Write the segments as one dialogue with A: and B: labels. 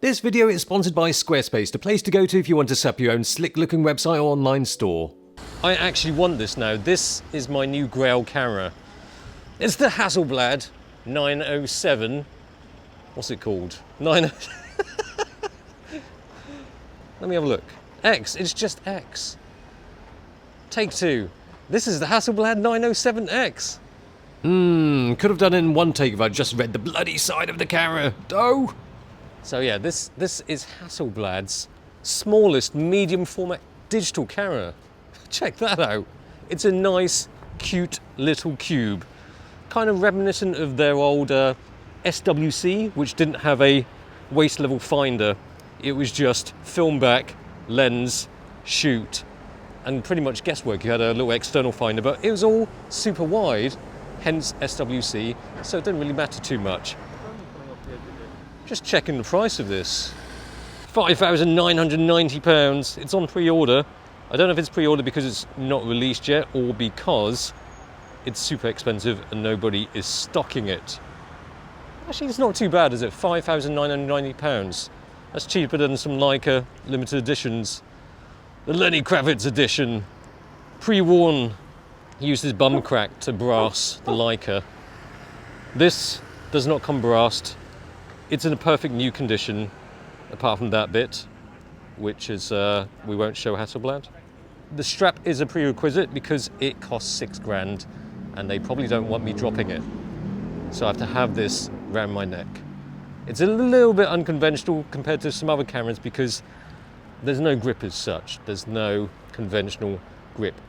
A: This video is sponsored by Squarespace, the place to go to if you want to set up your own slick-looking website or online store. I actually want this now. This is my new GRAIL camera. It's the Hasselblad 907. What's it called? Let me have a look. X. It's just X. Take two. This is the Hasselblad 907X. Could have done it in one take if I'd just read the bloody side of the camera. Oh! So yeah, this is Hasselblad's smallest medium format digital camera. Check that out. It's a nice, cute little cube. Kind of reminiscent of their old SWC, which didn't have a waist level finder. It was just film back, lens, shoot, and pretty much guesswork. You had a little external finder, but it was all super wide, hence SWC, so it didn't really matter too much. Just checking the price of this. £5,990. It's on pre-order. I don't know if it's pre-order because it's not released yet or because it's super expensive and nobody is stocking it. Actually, it's not too bad, is it? £5,990. That's cheaper than some Leica limited editions. The Lenny Kravitz edition. Pre-worn. Used his bum crack to brass the Leica. This does not come brassed. It's in a perfect new condition, apart from that bit, which is, we won't show Hasselblad. The strap is a prerequisite because it costs £6,000 and they probably don't want me dropping it. So I have to have this around my neck. It's a little bit unconventional compared to some other cameras because there's no grip as such. There's no conventional grip.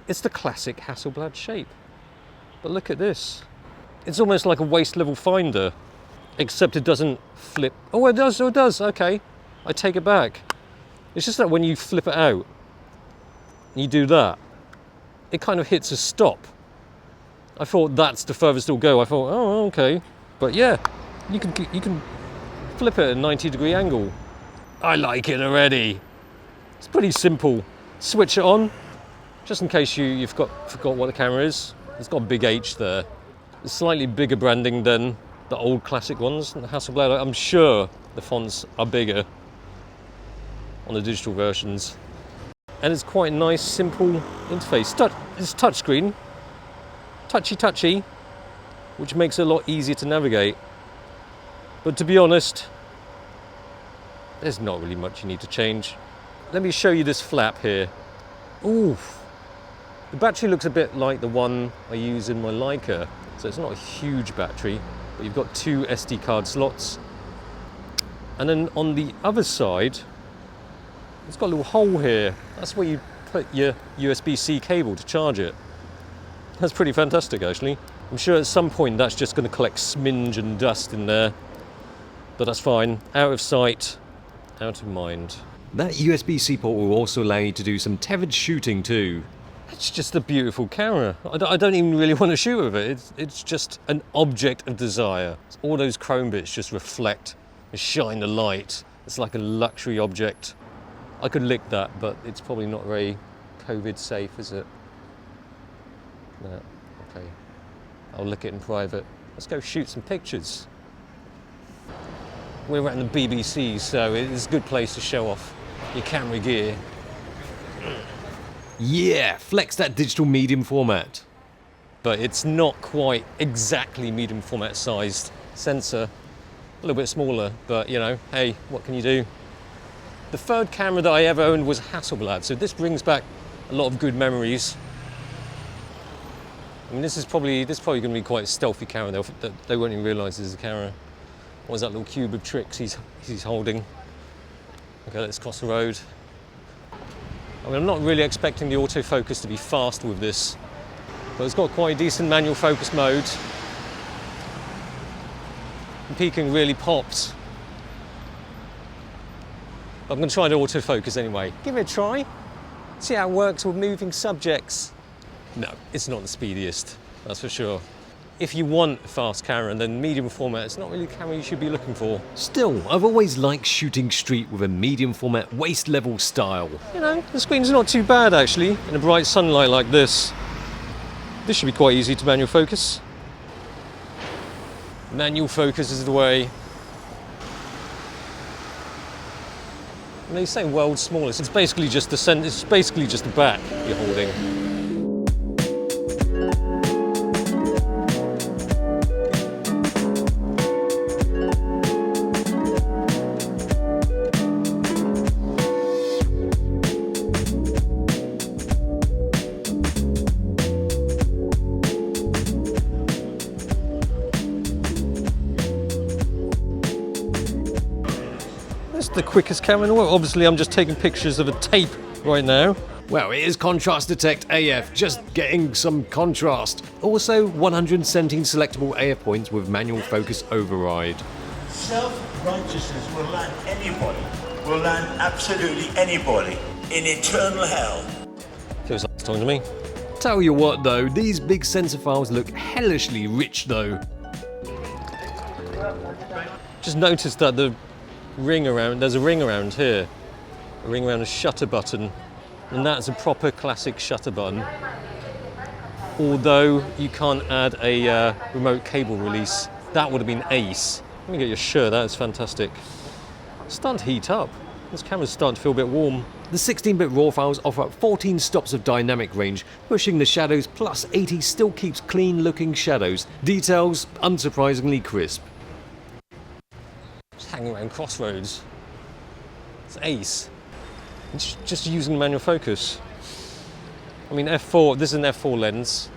A: It's the classic Hasselblad shape. But look at this. It's almost like a waist level finder. Except it doesn't flip. Oh, it does, okay. I take it back. It's just that when you flip it out, you do that, it kind of hits a stop. I thought that's the furthest it'll go. I thought, oh, okay. But yeah, you can flip it at a 90-degree angle. I like it already. It's pretty simple. Switch it on, just in case you've forgot what the camera is. It's got a big H there. It's slightly bigger branding than the old classic ones. The Hasselblad, I'm sure the fonts are bigger on the digital versions. And it's quite a nice, simple interface. It's touchscreen, touchy, which makes it a lot easier to navigate. But to be honest, there's not really much you need to change. Let me show you this flap here. Ooh, the battery looks a bit like the one I use in my Leica. So it's not a huge battery. But you've got two SD card slots, and then on the other side it's got a little hole here. That's where you put your USB-C cable to charge it. That's pretty fantastic actually. I'm sure at some point that's just going to collect smidge and dust in there, but that's fine. Out of sight, out of mind. That USB-C port will also allow you to do some tethered shooting too. It's just a beautiful camera. I don't even really want to shoot with it. It's just an object of desire. All those chrome bits just reflect and shine the light. It's like a luxury object. I could lick that, but it's probably not very COVID safe, is it? No, okay. I'll lick it in private. Let's go shoot some pictures. We're at the BBC, so it's a good place to show off your camera gear. Yeah, flex that digital medium format. But it's not quite exactly medium format sized sensor. A little bit smaller, but you know, hey, what can you do? The third camera that I ever owned was Hasselblad, so this brings back a lot of good memories. I mean, this is probably going to be quite a stealthy camera. They won't even realise this is a camera. What is that little cube of tricks he's holding? Okay, let's cross the road. I mean, I'm not really expecting the autofocus to be fast with this, but it's got quite a decent manual focus mode. And peaking really pops. I'm going to try the autofocus anyway. Give it a try. See how it works with moving subjects. No, it's not the speediest, that's for sure. If you want a fast camera, then medium format, it's not really the camera you should be looking for. Still, I've always liked shooting street with a medium format waist level style. You know, the screen's not too bad actually, in a bright sunlight like this. This should be quite easy to manual focus. Manual focus is the way. When they say world's smallest, it's basically just the it's basically just the back you're holding. The quickest camera in the world. Obviously I'm just taking pictures of a tape right now. Well, it is contrast detect AF, just getting some contrast. Also 117 selectable AF points with manual focus override.
B: Self-righteousness will land anybody, will land absolutely anybody in eternal hell.
A: Feels like it's talking to me. Tell you what though, these big sensor files look hellishly rich though. Just noticed that there's a ring around here, a ring around the shutter button, and that's a proper classic shutter button. Although you can't add a remote cable release, that would have been ace. Let me get your shirt, that is fantastic. It's starting to heat up. This camera's starting to feel a bit warm. The 16-bit RAW files offer 14 stops of dynamic range, pushing the shadows, plus 80 still keeps clean-looking shadows. Details, unsurprisingly crisp. Hanging around crossroads. It's ace. It's just using manual focus. I mean f4, this is an f4 lens,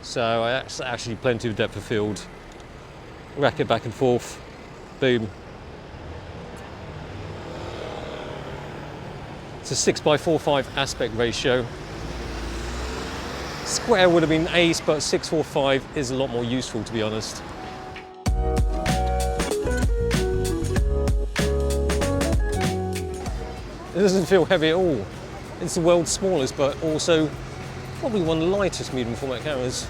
A: so actually plenty of depth of field. Rack it back and forth, boom. It's a 6:4:5 aspect ratio. Square would have been ace, but 6:4:5 is a lot more useful, to be honest. It doesn't feel heavy at all. It's the world's smallest, but also probably one of the lightest medium format cameras.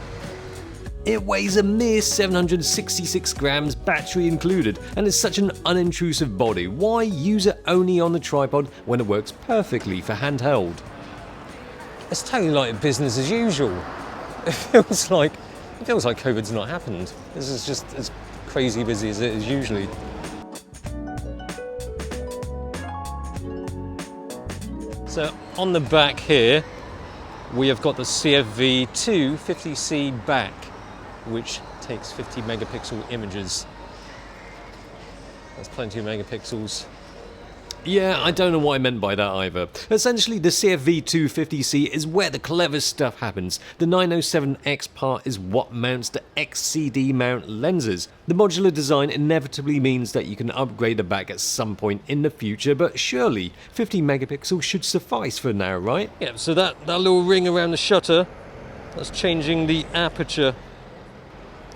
A: It weighs a mere 766 grams, battery included, and is such an unintrusive body. Why use it only on the tripod when it works perfectly for handheld? It's totally like business as usual. It feels like COVID's not happened. This is just as crazy busy as it is usually. So on the back here, we have got the CFV 250C back, which takes 50 megapixel images. That's plenty of megapixels. Yeah, I don't know what I meant by that either. Essentially, the CFV 250C is where the clever stuff happens. The 907X part is what mounts the XCD mount lenses. The modular design inevitably means that you can upgrade the back at some point in the future, but surely 50 megapixels should suffice for now, right? Yeah, so that little ring around the shutter, that's changing the aperture.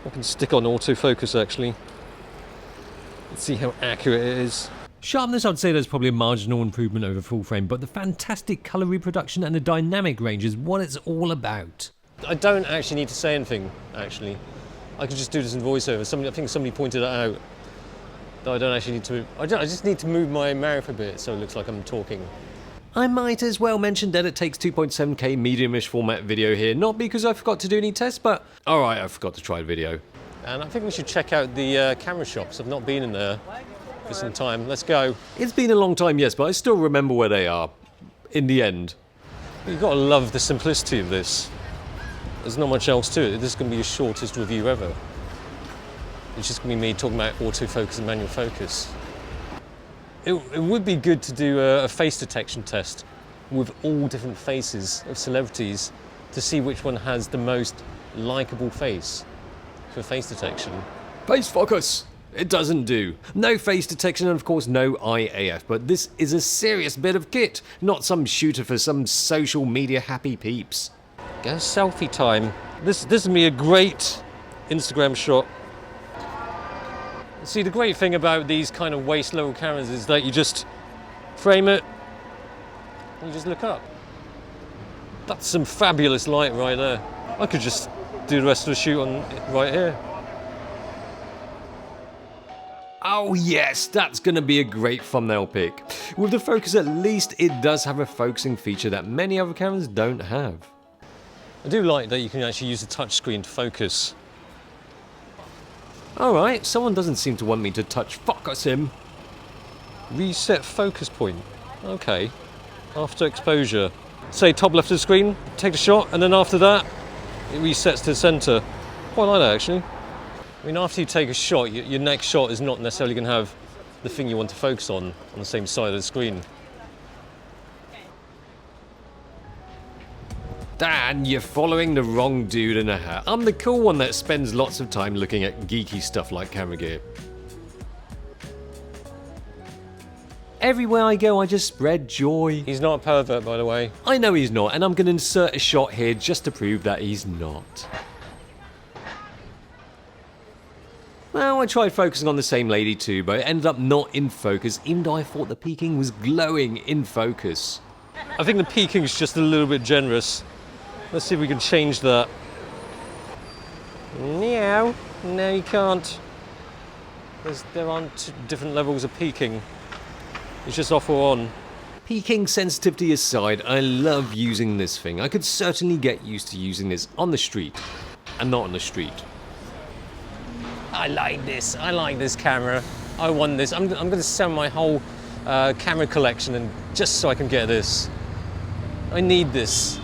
A: I can stick on autofocus actually. Let's see how accurate it is. Sharpness, I'd say there's probably a marginal improvement over full frame, but the fantastic colour reproduction and the dynamic range is what it's all about. I don't actually need to say anything, actually. I could just do this in voiceover. I think somebody pointed it out, that I don't actually need to... I just need to move my mouth a bit so it looks like I'm talking. I might as well mention that it takes 2.7K medium-ish format video here, not because I forgot to do any tests, but... Alright, I forgot to try the video. And I think we should check out the camera shops. I've not been in there for some time. Let's go. It's been a long time, yes, but I still remember where they are, in the end. You've got to love the simplicity of this. There's not much else to it. This is going to be the shortest review ever. It's just going to be me talking about autofocus and manual focus. It would be good to do a face detection test with all different faces of celebrities to see which one has the most likable face for face detection. Face focus! It doesn't do. No face detection and of course no IAF, but this is a serious bit of kit, not some shooter for some social media happy peeps. Go selfie time. This is me a great Instagram shot. See, the great thing about these kind of waist level cameras is that you just frame it and you just look up. That's some fabulous light right there. I could just do the rest of the shoot on right here. Oh yes, that's going to be a great thumbnail pic. With the focus, at least it does have a focusing feature that many other cameras don't have. I do like that you can actually use the touch screen to focus. Alright, someone doesn't seem to want me to touch focus him. Reset focus point. Okay. After exposure. Say top left of the screen, take a shot, and then after that, it resets to the centre. Quite like that, actually. I mean, after you take a shot, your next shot is not necessarily going to have the thing you want to focus on the same side of the screen. Dan, you're following the wrong dude in a hat. I'm the cool one that spends lots of time looking at geeky stuff like camera gear. Everywhere I go, I just spread joy. He's not a pervert, by the way. I know he's not, and I'm going to insert a shot here just to prove that he's not. Well, I tried focusing on the same lady too, but it ended up not in focus, even though I thought the peaking was glowing in focus. I think the peaking is just a little bit generous. Let's see if we can change that. No, no you can't. There aren't different levels of peaking. It's just off or on. Peaking sensitivity aside, I love using this thing. I could certainly get used to using this on the street, and not on the street. I like this camera. I want this. I'm going to sell my whole camera collection and just so I can get this. I need this.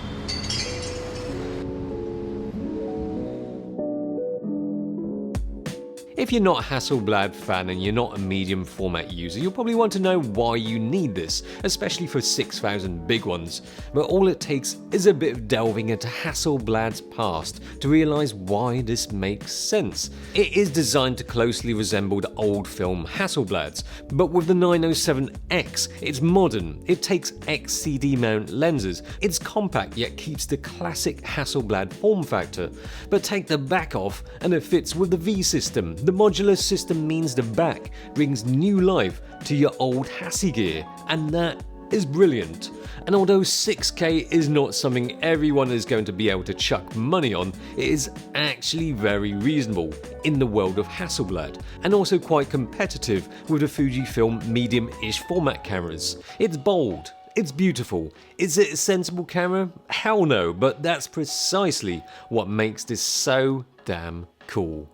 A: If you're not a Hasselblad fan and you're not a medium format user, you'll probably want to know why you need this, especially for 6,000 big ones. But all it takes is a bit of delving into Hasselblad's past to realise why this makes sense. It is designed to closely resemble the old film Hasselblads, but with the 907X, it's modern, it takes XCD mount lenses, it's compact yet keeps the classic Hasselblad form factor. But take the back off and it fits with the V system. The modular system means the back brings new life to your old Hassie gear, and that is brilliant. And although 6K is not something everyone is going to be able to chuck money on, it is actually very reasonable in the world of Hasselblad, and also quite competitive with the Fujifilm medium-ish format cameras. It's bold. It's beautiful. Is it a sensible camera? Hell no, but that's precisely what makes this so damn cool.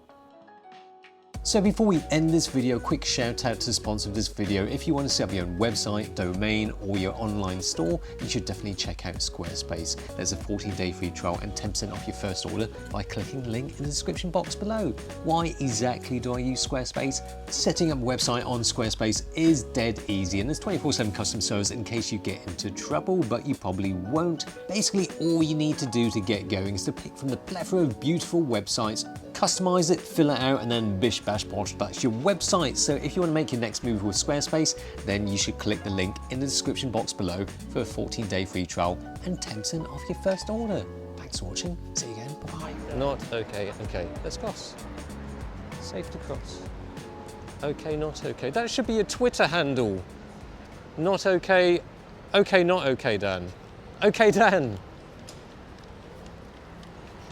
A: So before we end this video, quick shout out to the sponsor of this video. If you want to set up your own website, domain, or your online store, you should definitely check out Squarespace. There's a 14-day free trial and 10% off your first order by clicking the link in the description box below. Why exactly do I use Squarespace? Setting up a website on Squarespace is dead easy, and there's 24/7 custom service in case you get into trouble, but you probably won't. Basically, all you need to do to get going is to pick from the plethora of beautiful websites, customize it, fill it out, and then bish bash bosh, that's your website. So if you want to make your next move with Squarespace, then you should click the link in the description box below for a 14-day free trial and 10% off your first order. Thanks for watching. See you again. Bye. Not okay. Okay. Let's cross. Safe to cross. Okay, not okay. That should be a Twitter handle. Not okay. Okay, not okay, Dan. Okay, Dan.